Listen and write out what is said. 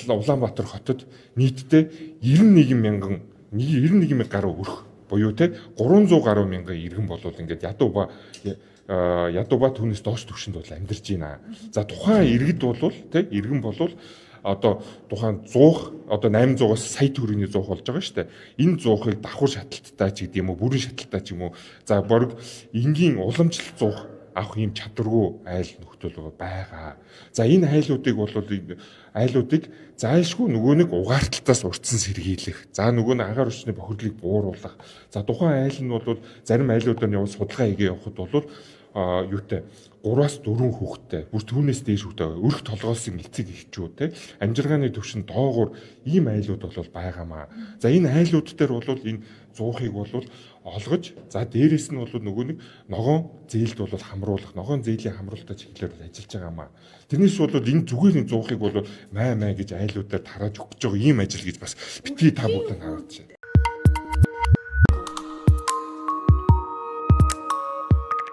Улаанбаатар хотод нийтдээ 91 мянга гаруй өрх буюу те 300 гаруй мянган иргэн болвол ингээд ядуу ба түүнээс доош түвшинд бол амьдарч байна. За тухайн иргэд бол те иргэн болвол одоо тухайн 100 одоо 800-аас сая төгрөгийн 100 болж байгаа шүү дээ. Энэ 100-ыг давхар шаталттай ч гэдэг юм уу, бүрэн шаталттай ч юм уу. За борг энгийн уламжлалт 100 авах юм чадваргүй айл нөхцөл байгаа. За энэ айлуудыг зайлшгүй нөгөө нэг угаарталтаас урдсан сэргийлэх. За нөгөө нэг агаар хүчний бохирдлыг бууруулах. За тухайн айл нь бол зарим айлуудаар явж судалгаа хийгээ явахад бол юутай 3-аас 4 хүүхэдтэй бүр түүнээс дээш хүүхэдтэй өрх толгоосын эцэг эхчүүд те амжиргааны түвшин доогуур ийм айлууд бол байгаамаа. За энэ айлууд дээр бол энэ 100-ыг бол олгож за дээрэс нь бол нөгөө нэг ногоон зээлд бол хамруулах, ногоон зээлийн хамруулалтаа чиглэлээр ажиллаж байгаамаа. Тэрнээс бол энэ зүгээр энэ 100-ыг бол май гэж айлуудаар тарааж өгч байгаа ийм ажил гэж бас битгий та бүхэн хараад байна.